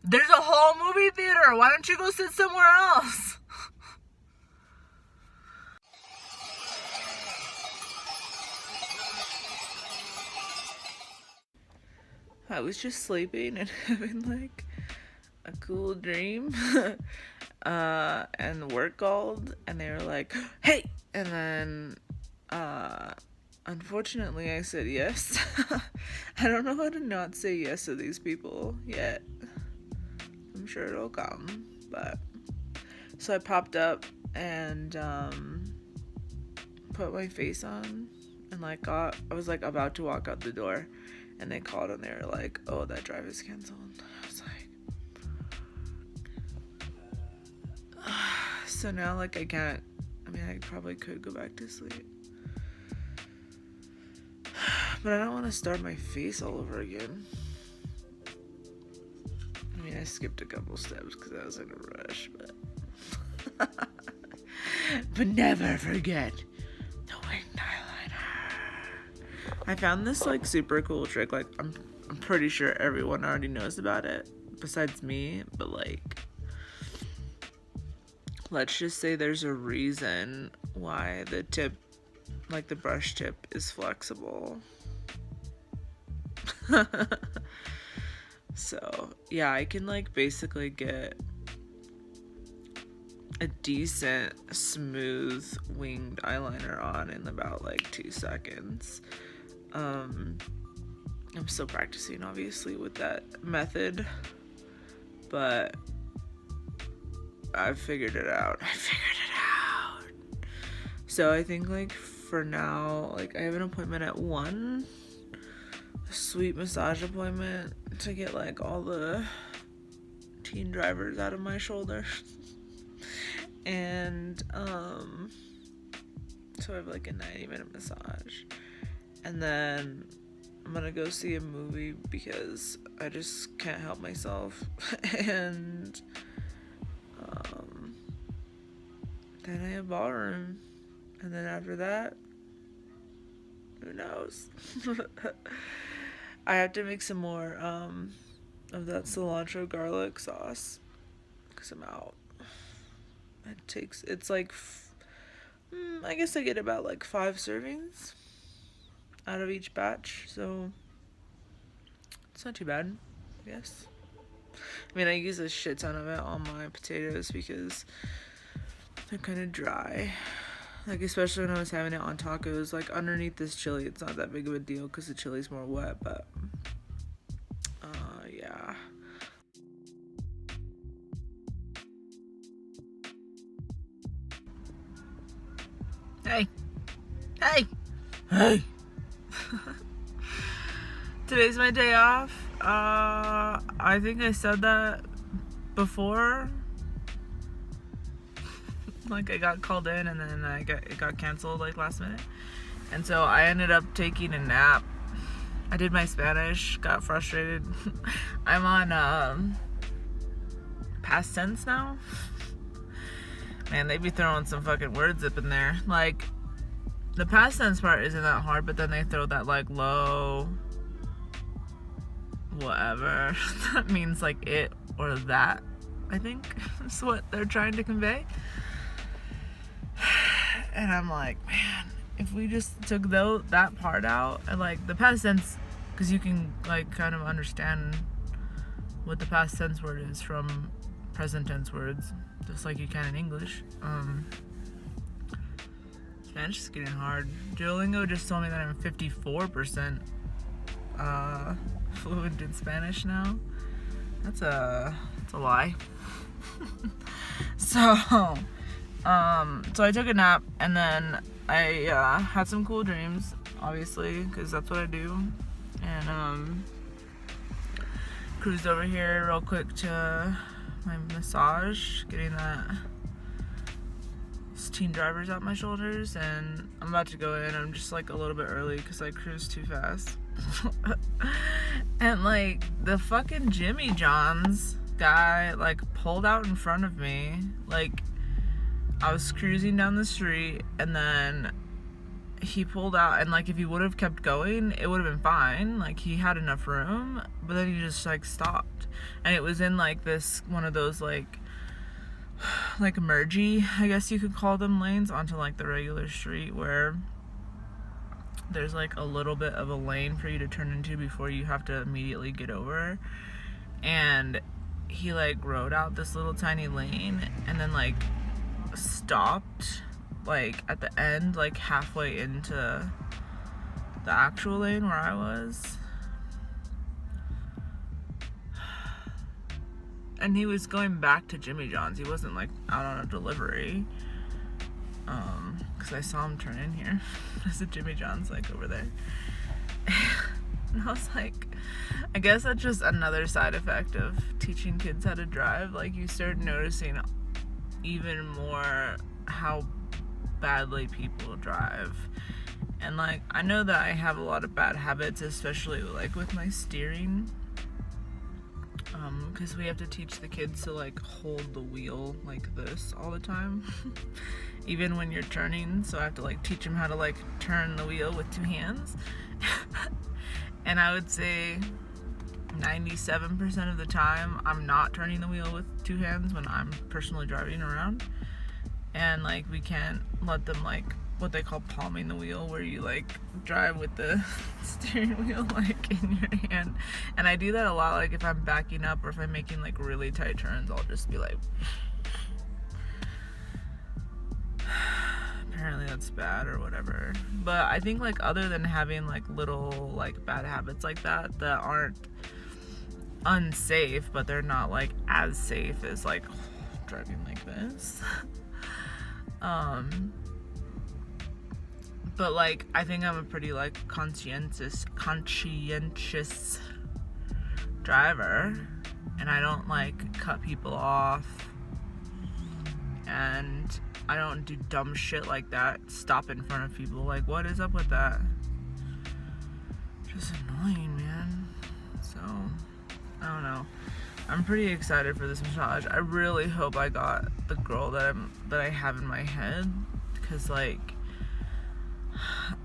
There's a whole movie theater. Why don't you go sit somewhere else? I was just sleeping and having like a cool dream. And work called and they were like, hey! And then, unfortunately I said yes. I don't know how to not say yes to these people yet. I'm sure it'll come, but so I popped up and put my face on and like I was like about to walk out the door and they called and they were like, oh, that drive is canceled. I was like, so now like I can't, I mean I probably could go back to sleep, but I don't want to start my face all over again. I mean I skipped a couple steps because I was in a rush, but but never forget the winged eyeliner. I found this like super cool trick. Like I'm pretty sure everyone already knows about it besides me, but like let's just say there's a reason why the tip, like the brush tip, is flexible. So yeah, I can like basically get a decent smooth winged eyeliner on in about like 2 seconds. I'm still practicing obviously with that method, but I figured it out. So I think like for now, like I have an appointment at 1, a sweet massage appointment to get like all the teen drivers out of my shoulder. And so I have like a 90-minute massage, and then I'm gonna go see a movie because I just can't help myself. And then I have ballroom, and then after that, who knows? I have to make some more of that cilantro garlic sauce because I'm out. It's like I guess I get about like 5 servings out of each batch, so it's not too bad, I guess. I mean, I use a shit ton of it on my potatoes because they're kind of dry. Like, especially when I was having it on tacos, like underneath this chili, it's not that big of a deal because the chili's more wet, but yeah. Hey! Today's my day off. I think I said that before. Like I got called in and then it got canceled like last minute. And so I ended up taking a nap. I did my Spanish, got frustrated. I'm on past tense now. Man, they be throwing some fucking words up in there. Like, the past tense part isn't that hard, but then they throw that like low whatever. That means like it or that, I think is what they're trying to convey. And I'm like, man, if we just took that part out, and like the past tense, because you can like kind of understand what the past tense word is from present tense words, just like you can in English. Spanish is getting hard. Duolingo just told me that I'm 54% fluent in Spanish now. That's a lie. So I took a nap and then I had some cool dreams, obviously, because that's what I do. And cruised over here real quick to my massage, getting teen drivers out my shoulders, and I'm about to go in. I'm just like a little bit early because I cruised too fast. And like the fucking Jimmy John's guy like pulled out in front of me. Like I was cruising down the street and then he pulled out, and like if he would have kept going, it would have been fine. Like he had enough room, but then he just like stopped, and it was in like this one of those like mergy, I guess you could call them, lanes onto like the regular street where there's like a little bit of a lane for you to turn into before you have to immediately get over. And he like rode out this little tiny lane and then like stopped like at the end, like halfway into the actual lane where I was. And he was going back to Jimmy John's. He wasn't like out on a delivery. Because I saw him turn in here. There's a Jimmy John's like over there. And I was like, I guess that's just another side effect of teaching kids how to drive. Like you start noticing even more how badly people drive. And like I know that I have a lot of bad habits, especially like with my steering. Because we have to teach the kids to like hold the wheel like this all the time. Even when you're turning, so I have to like teach them how to like turn the wheel with two hands. And I would say 97% of the time I'm not turning the wheel with two hands when I'm personally driving around. And like we can't let them like what they call palming the wheel, where you like drive with the steering wheel like in your hand. And I do that a lot, like if I'm backing up or if I'm making like really tight turns, I'll just be like apparently that's bad or whatever. But I think like other than having like little like bad habits like that aren't unsafe, but they're not like as safe as like driving like this. But like I think I'm a pretty like conscientious driver, and I don't like cut people off, and I don't do dumb shit like that, stop in front of people. Like what is up with that? Just annoying, man. So I don't know. I'm pretty excited for this massage. I really hope I got the girl that I have in my head, because like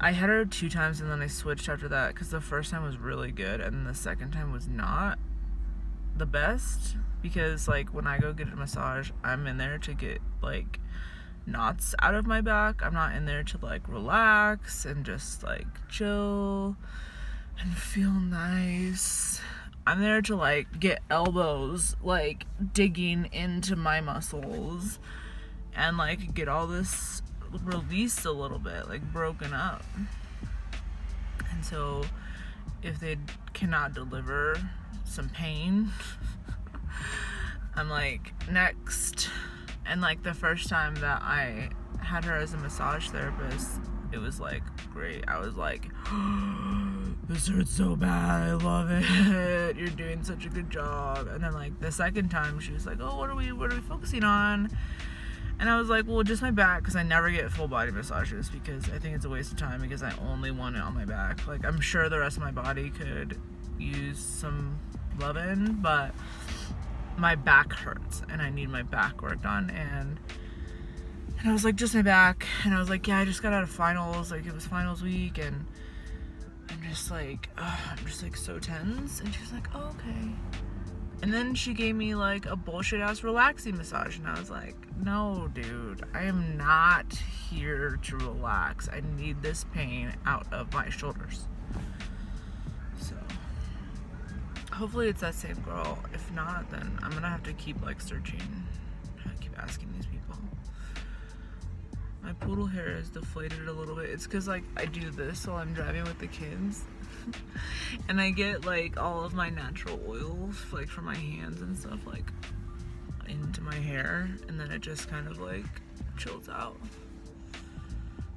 I had her 2 times and then I switched after that, because the first time was really good and the second time was not the best. Because like when I go get a massage, I'm in there to get like knots out of my back. I'm not in there to like relax and just like chill and feel nice. I'm there to like get elbows like digging into my muscles and like get all this released a little bit, like broken up. And so if they cannot deliver some pain, I'm like, next. And like the first time that I had her as a massage therapist, it was like great. I was like, this hurts so bad, I love it, you're doing such a good job. And then like the second time she was like, oh, what are we focusing on? And I was like, well, just my back, because I never get full body massages because I think it's a waste of time, because I only want it on my back. Like I'm sure the rest of my body could use some loving, but my back hurts and I need my back worked on. And I was like, just my back. And I was like, yeah, I just got out of finals, like it was finals week, and I'm just like so tense. And she was like, oh, okay. And then she gave me like a bullshit ass relaxing massage, and I was like, no dude, I am not here to relax. I need this pain out of my shoulders. So hopefully it's that same girl. If not, then I'm gonna have to keep like searching. I keep asking these people. My poodle hair is deflated a little bit. It's because like I do this while I'm driving with the kids. And I get like all of my natural oils like from my hands and stuff like into my hair, and then it just kind of like chills out.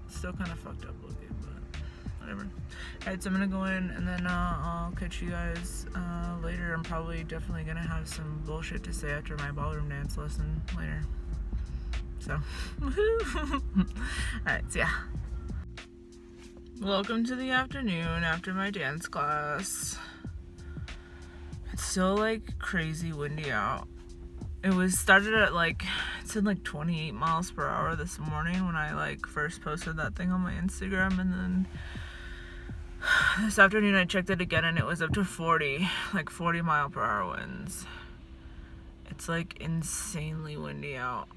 It's still kind of fucked up looking, but whatever. Alright, so I'm gonna go in and then I'll catch you guys later. I'm probably definitely gonna have some bullshit to say after my ballroom dance lesson later. So alright, so yeah. Welcome to the afternoon after my dance class. It's still like crazy windy out. it was started at like, it said like 28 miles per hour this morning when I like first posted that thing on my Instagram, and then this afternoon I checked it again and it was up to 40 mile per hour winds. It's like insanely windy out.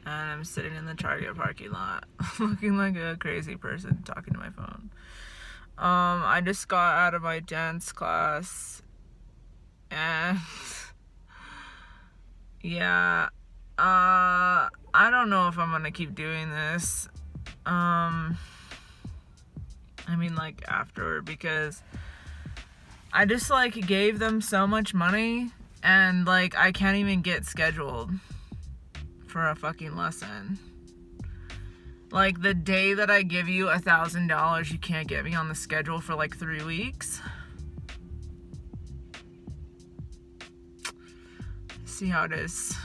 And I'm sitting in the Target parking lot looking like a crazy person talking to my phone. I just got out of my dance class and yeah, I don't know if I'm gonna keep doing this. I mean, like, afterward, because I just like gave them so much money and like I can't even get scheduled for a fucking lesson. Like, the day that I give you $1,000, you can't get me on the schedule for like 3 weeks. See how it is.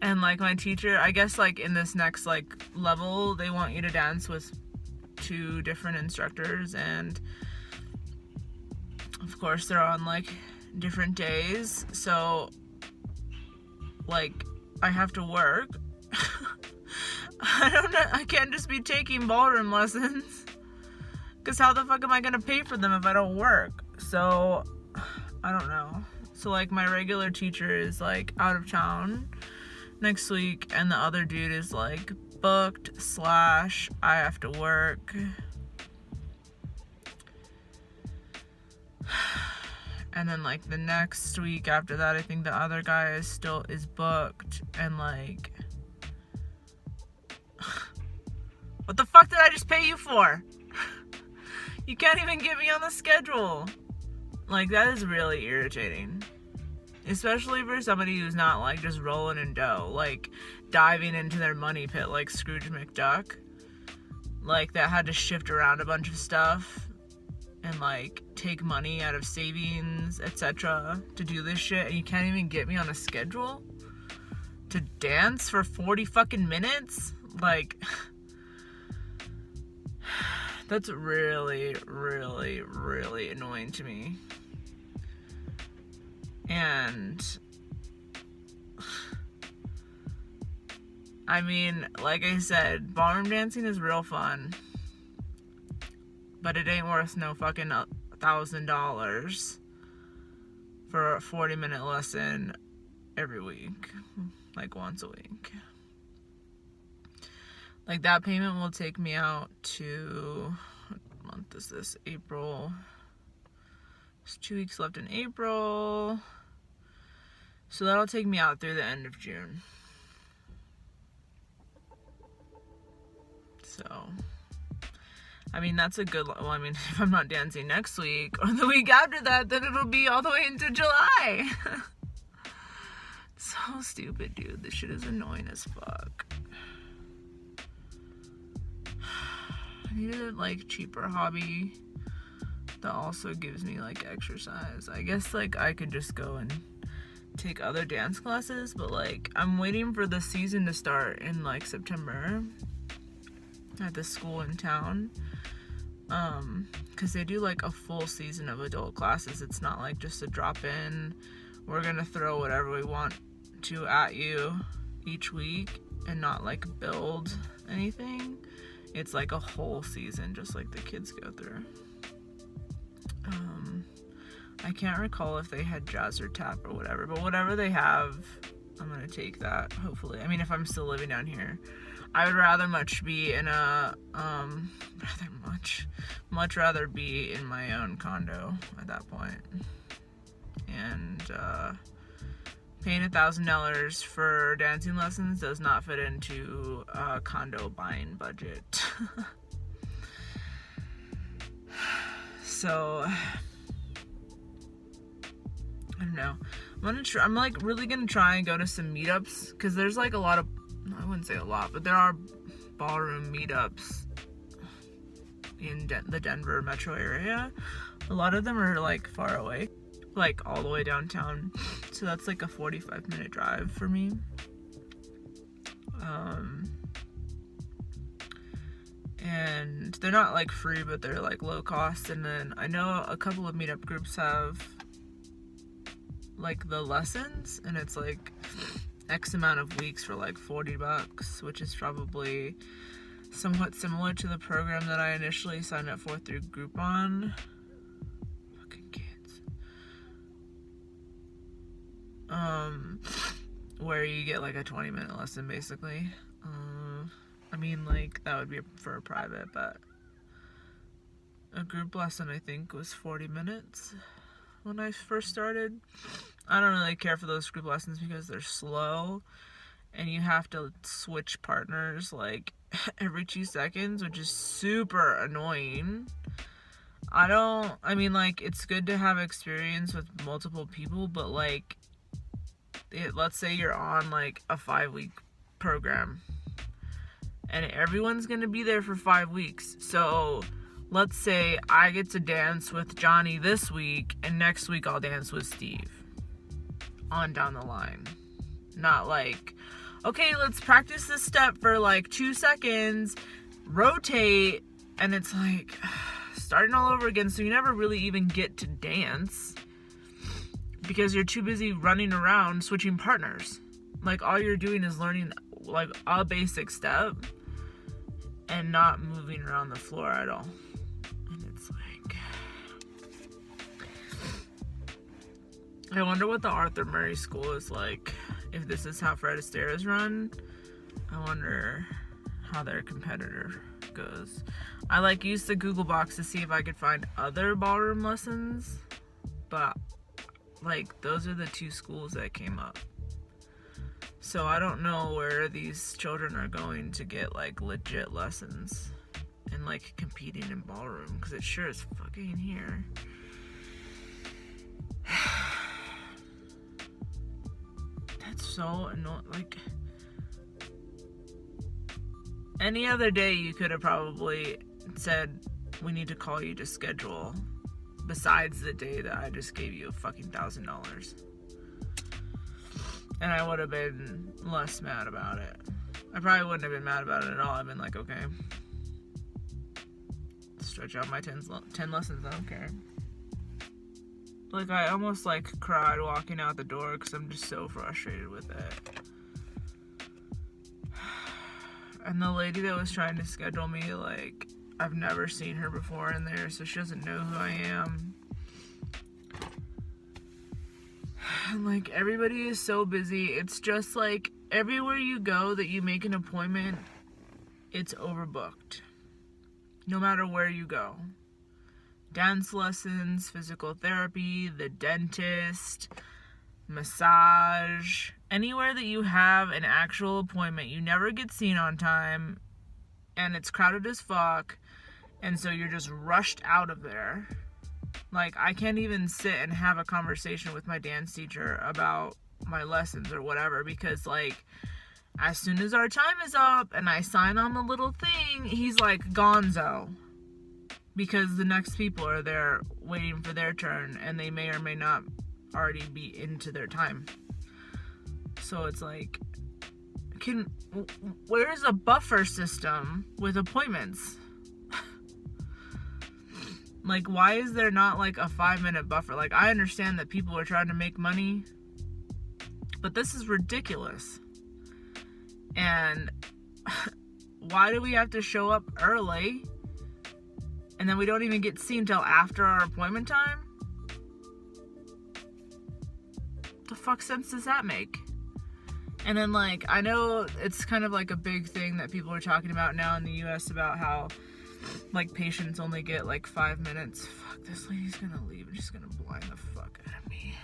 And like my teacher, I guess like in this next like level, they want you to dance with 2 different instructors, and of course they're on like different days, so like I have to work. I don't know, I can't just be taking ballroom lessons, because how the fuck am I gonna pay for them if I don't work? So I don't know. So like my regular teacher is like out of town next week, and the other dude is like booked / I have to work. And then like the next week after that, I think the other guy is booked, and like what the fuck did I just pay you for? You can't even get me on the schedule. Like, that is really irritating. Especially for somebody who's not like just rolling in dough, like diving into their money pit like Scrooge McDuck. Like, that had to shift around a bunch of stuff and like take money out of savings, etc. to do this shit, and you can't even get me on a schedule to dance for 40 fucking minutes? Like, that's really, really, really annoying to me. And I mean, like I said, ballroom dancing is real fun, but it ain't worth no fucking $1,000 for a 40-minute lesson every week, like once a week. Like, that payment will take me out to, what month is this? April. There's 2 weeks left in April. So that'll take me out through the end of June. So, I mean, that's a good, well, I mean, if I'm not dancing next week or the week after that, then it'll be all the way into July. So stupid, dude. This shit is annoying as fuck. I need a like cheaper hobby that also gives me like exercise. I guess like I could just go and take other dance classes, but like I'm waiting for the season to start in like September at the school in town, because they do like a full season of adult classes. It's not like just a drop-in, we're gonna throw whatever we want to at you each week and not like build anything. It's like a whole season, just like the kids go through. I can't recall if they had jazz or tap or whatever, but whatever they have, I'm gonna take that, hopefully. I mean, if I'm still living down here, I would rather much be in a, much rather be in my own condo at that point. And, paying $1,000 for dancing lessons does not fit into a condo buying budget. So, I don't know. I'm like really gonna try and go to some meetups, because there's like a lot of, I wouldn't say a lot, but there are ballroom meetups in the Denver metro area. A lot of them are like far away, like all the way downtown, so that's like a 45-minute drive for me. And they're not like free, but they're like low cost. And then I know a couple of meetup groups have like the lessons, and it's like X amount of weeks for like $40, which is probably somewhat similar to the program that I initially signed up for through Groupon. Fucking kids. Where you get like a 20-minute lesson basically. I mean, like, that would be for a private, but a group lesson I think was 40 minutes when I first started. I don't really care for those group lessons because they're slow and you have to switch partners like every 2 seconds, which is super annoying. I mean, like, it's good to have experience with multiple people, but like, let's say you're on like a 5-week program and everyone's gonna be there for 5 weeks. So let's say I get to dance with Johnny this week and next week I'll dance with Steve. On down the line. Not like, okay, let's practice this step for like 2 seconds, rotate, and it's like starting all over again, so you never really even get to dance because you're too busy running around switching partners. Like, all you're doing is learning like a basic step and not moving around the floor at all. And it's like, I wonder what the Arthur Murray School is like. If this is how Fred Astaire's run, I wonder how their competitor goes. I like used the Google box to see if I could find other ballroom lessons, but like those are the 2 schools that came up. So I don't know where these children are going to get like legit lessons and like competing in ballroom, because it sure is fucking here. That's so annoying. Like, any other day you could have probably said, we need to call you to schedule, besides the day that I just gave you a fucking $1,000. And I would have been less mad about it. I probably wouldn't have been mad about it at all. I've been like, okay, stretch out my 10 lessons, I don't care. Like, I almost like cried walking out the door because I'm just so frustrated with it. And the lady that was trying to schedule me, like, I've never seen her before in there, so she doesn't know who I am. And like, everybody is so busy. It's just like, everywhere you go that you make an appointment, it's overbooked. No matter where you go. Dance lessons, physical therapy, the dentist, massage, anywhere that you have an actual appointment, you never get seen on time, and it's crowded as fuck, and so you're just rushed out of there. Like, I can't even sit and have a conversation with my dance teacher about my lessons or whatever, because like, as soon as our time is up and I sign on the little thing, he's like, gonzo. Because the next people are there waiting for their turn, and they may or may not already be into their time. So it's like, where's a buffer system with appointments? Like, why is there not like a 5-minute buffer? Like, I understand that people are trying to make money, but this is ridiculous. And why do we have to show up early? And then we don't even get seen till after our appointment time? The fuck sense does that make? And then, like, I know it's kind of like a big thing that people are talking about now in the US about how, like, patients only get like 5 minutes. Fuck, this lady's gonna leave and she's gonna blind the fuck out of me.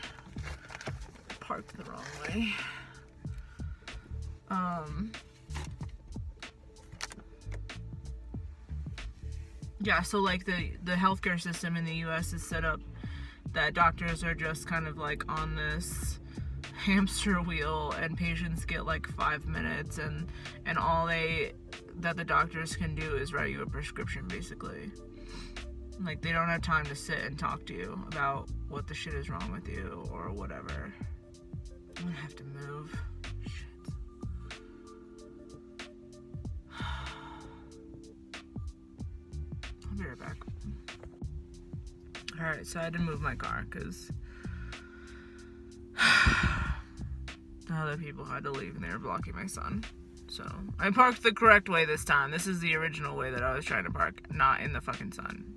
Parked the wrong way. Yeah, so like the healthcare system in the US is set up that doctors are just kind of like on this hamster wheel, and patients get like 5 minutes, and all that the doctors can do is write you a prescription, basically. Like, they don't have time to sit and talk to you about what the shit is wrong with you or whatever. I'm gonna have to move. I'll be right back. Alright, so I had to move my car because other people had to leave and they were blocking my son. So I parked the correct way this time. This is the original way that I was trying to park, not in the fucking sun.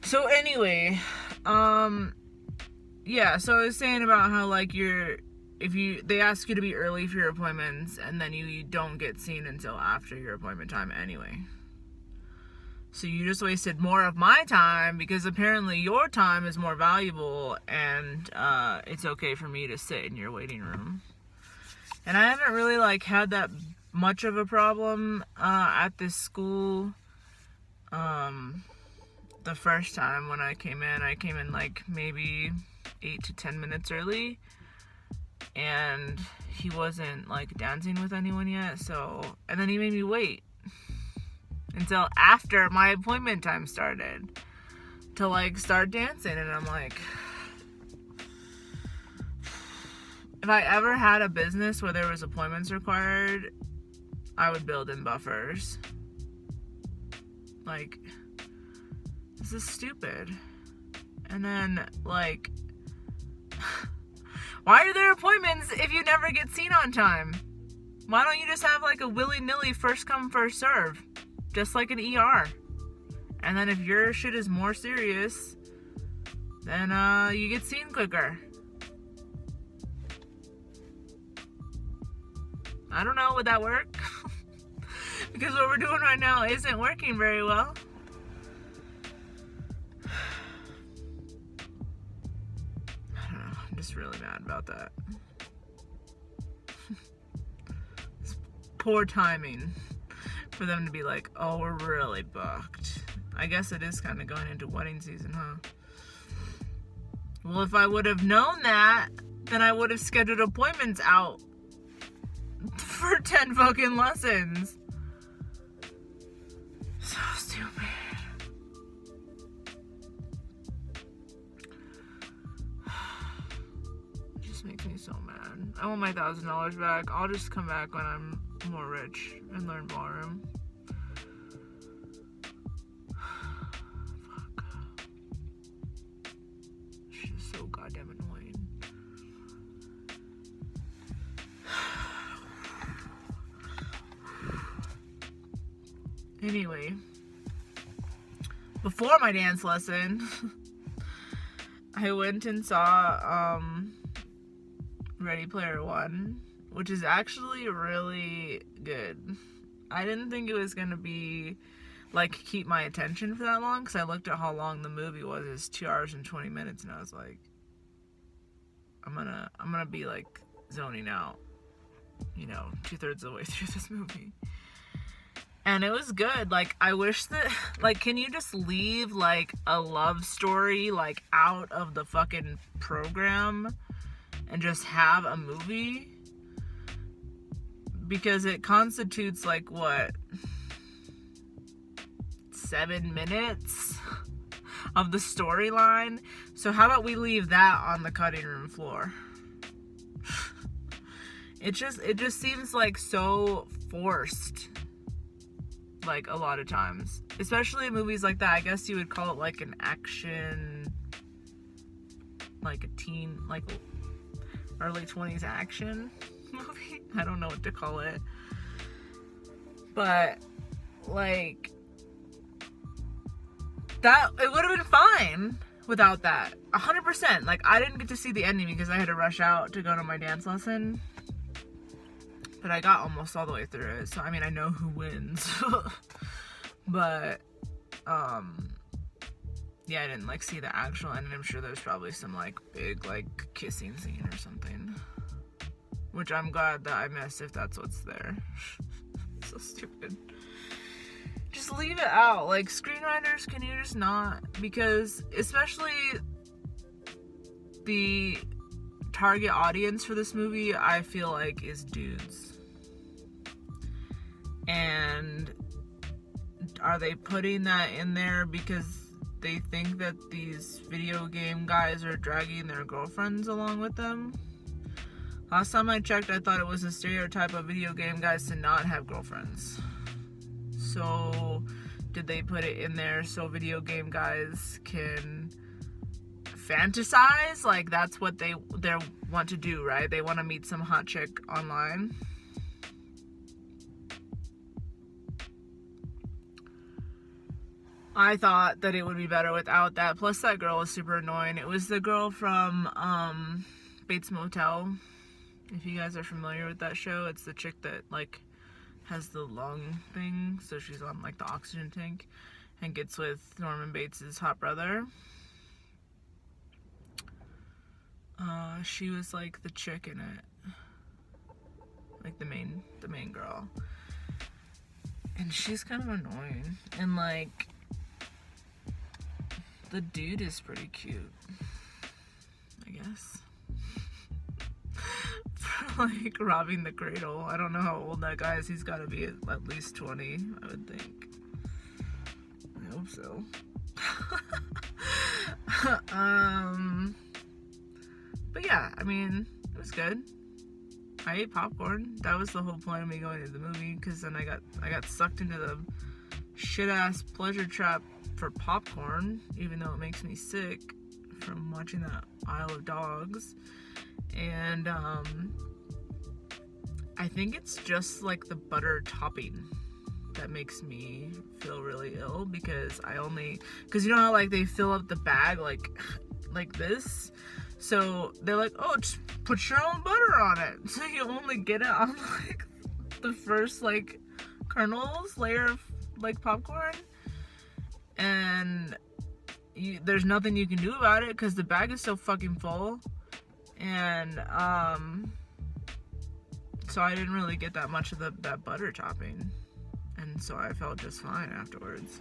So anyway, yeah, so I was saying about how, like, they ask you to be early for your appointments, and then you don't get seen until after your appointment time anyway. So you just wasted more of my time, because apparently your time is more valuable, and it's okay for me to sit in your waiting room. And I haven't really, like, had that much of a problem at this school. The first time when I came in like maybe 8 to 10 minutes early, and he wasn't, like, dancing with anyone yet, so, and then he made me wait until after my appointment time started to, like, start dancing, and I'm like, if I ever had a business where there was appointments required, I would build in buffers. Like, this is stupid. And then, like, why are there appointments if you never get seen on time? Why don't you just have, like, a willy-nilly first come, first serve? Just like an ER. And then if your shit is more serious, then you get seen quicker. I don't know, would that work? Because what we're doing right now isn't working very well. I don't know, I'm just really mad about that. It's poor timing for them to be like, oh, we're really booked. I guess it is kind of going into wedding season, huh? Well, if I would have known that, then I would have scheduled appointments out for 10 fucking lessons. So stupid. It just makes me so mad. I want my $1,000 back. I'll just come back when I'm more rich and learn ballroom. Fuck. She's so goddamn annoying. Anyway, before my dance lesson, I went and saw Ready Player One, which is actually really good. I didn't think it was gonna be, like, keep my attention for that long, because I looked at how long the movie was. It's 2 hours and 20 minutes, and I was like, I'm gonna be, like, zoning out, you know, 2/3 of the way through this movie. And it was good. Like, I wish that, like, can you just leave, like, a love story, like, out of the fucking program and just have a movie? Because it constitutes, like, what, 7 minutes of the storyline? So how about we leave that on the cutting room floor? It just seems, like, so forced. Like, a lot of times, especially in movies like that. I guess you would call it, like, an action, like a teen, like, early 20s action movie. I don't know what to call it, but, like, that, it would have been fine without that, 100%. Like, I didn't get to see the ending because I had to rush out to go to my dance lesson. But I got almost all the way through it, so I mean, I know who wins. But, yeah, I didn't, like, see the actual ending. I'm sure there's probably some, like, big, like, kissing scene or something. Which I'm glad that I missed if that's what's there. So stupid. Just leave it out. Like, screenwriters, can you just not? Because, especially the target audience for this movie, I feel like, is dudes. And are they putting that in there because they think that these video game guys are dragging their girlfriends along with them? Last time I checked, I thought it was a stereotype of video game guys to not have girlfriends. So, did they put it in there so video game guys can fantasize, like that's what they want to do, right? They want to meet some hot chick online. I thought that it would be better without that. Plus, that girl was super annoying. It was the girl from Bates Motel. If you guys are familiar with that show, it's the chick that like has the lung thing, so she's on like the oxygen tank and gets with Norman Bates' hot brother. She was like the chick in it, like the main girl, and she's kind of annoying. And like the dude is pretty cute, I guess. For like robbing the cradle. I don't know how old that guy is. He's got to be at least 20, I would think. I hope so. But yeah, I mean, it was good. I ate popcorn. That was the whole point of me going to the movie, because then I got sucked into the shit-ass pleasure trap for popcorn, even though it makes me sick from watching that Isle of Dogs. And I think it's just like the butter topping that makes me feel really ill, because you know how like they fill up the bag like this, so they're like, oh, just put your own butter on it, so you only get it on like the first like kernels layer of like popcorn, and there's nothing you can do about it because the bag is so fucking full. And so I didn't really get that much of that butter topping, and so I felt just fine afterwards.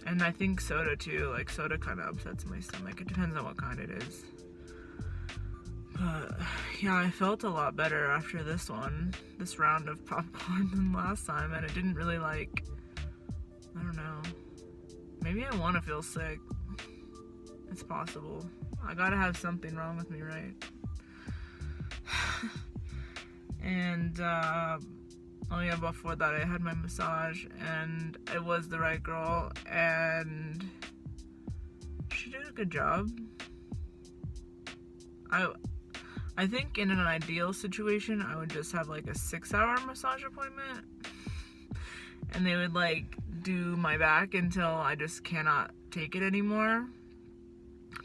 And I think soda too, like soda kind of upsets my stomach. It depends on what kind it is. But yeah, I felt a lot better after this round of popcorn than last time, and it didn't really I don't know, maybe I want to feel sick. It's possible. I gotta have something wrong with me, right? And oh yeah, before that I had my massage, and it was the right girl, and she did a good job. I think in an ideal situation I would just have like a 6-hour massage appointment, and they would like do my back until I just cannot take it anymore,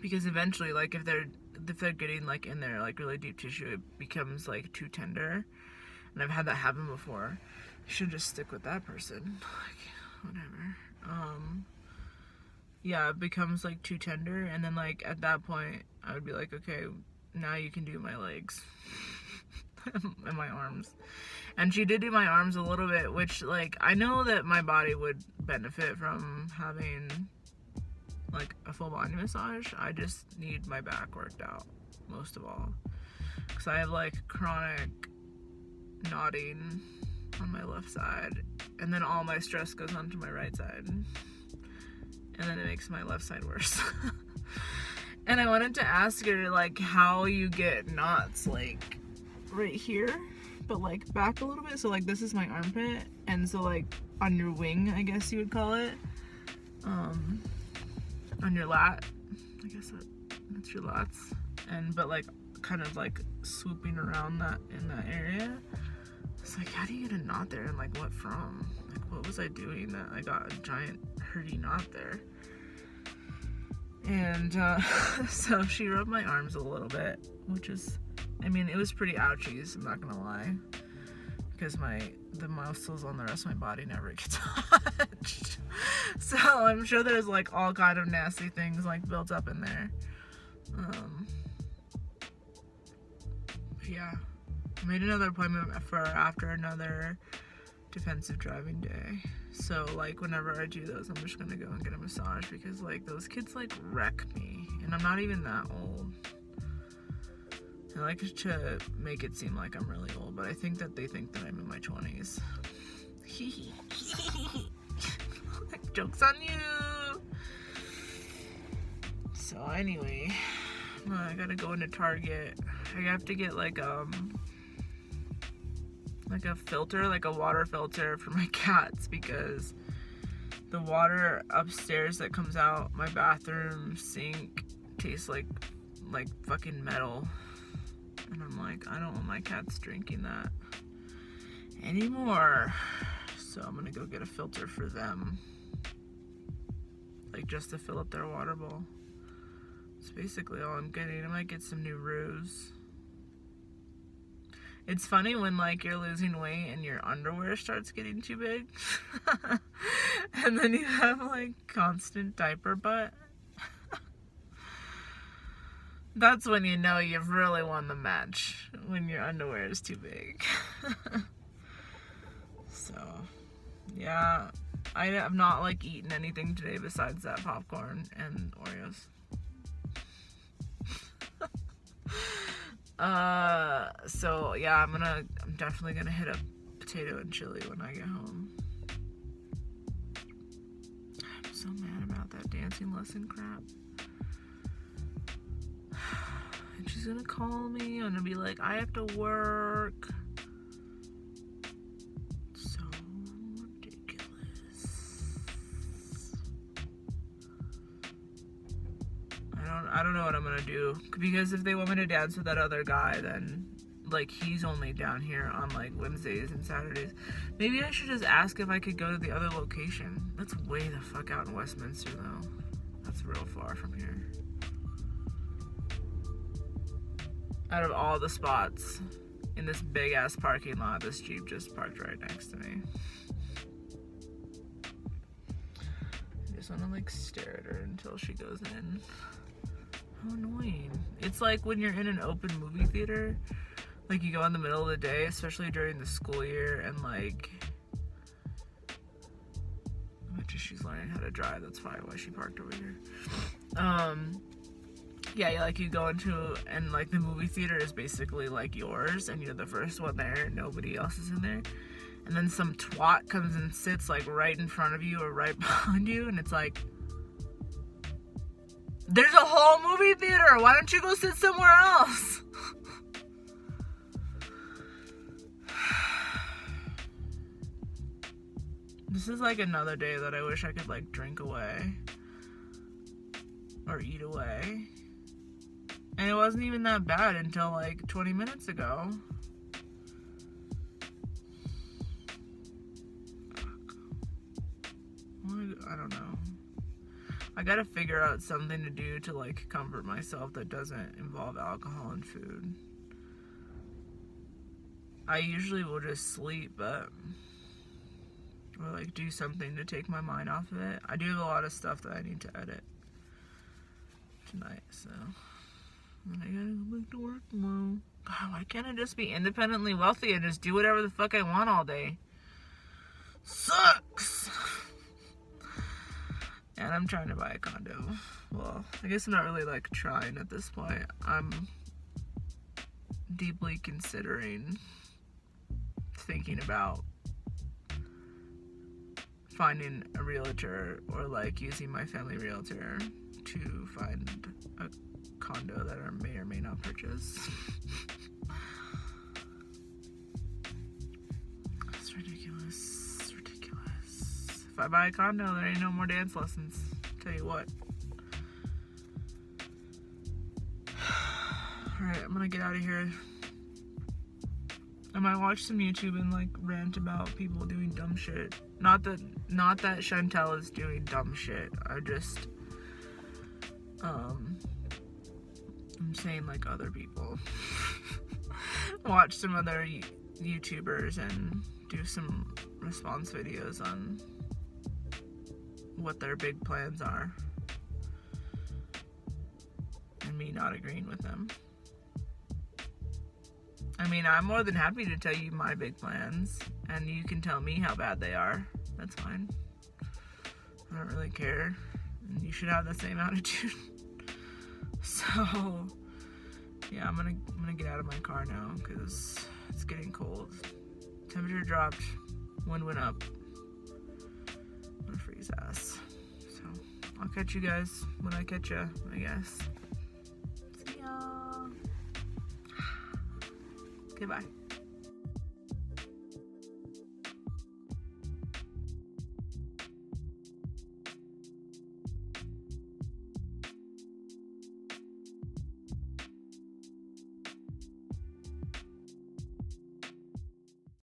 because eventually like if they're getting like in there like really deep tissue, it becomes like too tender. And I've had that happen before. I should just stick with that person. Like, whatever. Yeah, it becomes like too tender, and then like at that point I would be like, okay, now you can do my legs and my arms. And she did do my arms a little bit, which like I know that my body would benefit from having like a full body massage. I just need my back worked out most of all, because I have like chronic nodding on my left side, and then all my stress goes onto my right side, and then it makes my left side worse. And I wanted to ask her like how you get knots like right here, but like back a little bit. So like this is my armpit, and so like on your wing, I guess you would call it, on your lat, I guess that's your lats, and but like kind of like swooping around that in that area. It's like, how do you get a knot there, and like what from? Like what was I doing that I got a giant hurty knot there? And so she rubbed my arms a little bit, which is, I mean, it was pretty ouchies, I'm not gonna lie, because the muscles on the rest of my body never get touched. So I'm sure there's like all kind of nasty things like built up in there. Yeah, I made another appointment for after another defensive driving day. So like whenever I do those, I'm just gonna go and get a massage, because like those kids like wreck me, and I'm not even that old. I like to make it seem like I'm really old, but I think that they think that I'm in my 20s. Joke's on you. So anyway, I gotta go into Target. I have to get like a filter, like a water filter for my cats, because The water upstairs that comes out my bathroom sink tastes like fucking metal. And I'm like, I don't want my cats drinking that anymore. So I'm gonna go get a filter for them. Like, just to fill up their water bowl. That's basically all I'm getting. I might get some new roos. It's funny when, like, you're losing weight and your underwear starts getting too big. And then you have, like, constant diaper butt. That's when you know you've really won the match. When your underwear is too big. So, yeah. I have not, like, eaten anything today besides that popcorn and Oreos. So yeah, I'm definitely gonna hit up potato and chili when I get home. I'm so mad about that dancing lesson crap. And she's gonna call me and I'll be like, I have to work. So ridiculous. I don't know what I'm gonna do, because if they want me to dance with that other guy, then like he's only down here on like Wednesdays and Saturdays. Maybe I should just ask if I could go to the other location. That's way the fuck out in Westminster though. That's real far from here. Out of all the spots in this big ass parking lot, this Jeep just parked right next to me. I just wanna like stare at her until she goes in. How annoying. It's like when you're in an open movie theater, like you go in the middle of the day, especially during the school year, and like, I bet you she's learning how to drive, that's probably why she parked over here. Yeah, like you go into, and like the movie theater is basically like yours, and you're the first one there, nobody else is in there. And then some twat comes and sits like right in front of you or right behind you, and it's like, there's a whole movie theater. Why don't you go sit somewhere else? This is like another day that I wish I could like drink away. Or eat away. And it wasn't even that bad until like 20 minutes ago. I don't know. I gotta figure out something to do to like comfort myself that doesn't involve alcohol and food. I usually will just sleep, but or like do something to take my mind off of it. I do have a lot of stuff that I need to edit tonight, so I gotta go back to work tomorrow. God, why can't I just be independently wealthy and just do whatever the fuck I want all day? Sucks! And I'm trying to buy a condo. Well, I guess I'm not really like trying at this point. I'm deeply considering thinking about finding a realtor or like using my family realtor to find a condo that I may or may not purchase. It's ridiculous. It's ridiculous. If I buy a condo, there ain't no more dance lessons. Tell you what. Alright, I'm gonna get out of here. I might watch some YouTube and like rant about people doing dumb shit. Not that Chantel is doing dumb shit. I'm saying like other people. Watch some other YouTubers and do some response videos on what their big plans are. And me not agreeing with them. I mean, I'm more than happy to tell you my big plans, and you can tell me how bad they are. That's fine. I don't really care. And you should have the same attitude. So, yeah, I'm gonna get out of my car now because it's getting cold. Temperature dropped. Wind went up. I'm gonna freeze ass. So, I'll catch you guys when I catch ya, I guess. See ya. Okay, bye.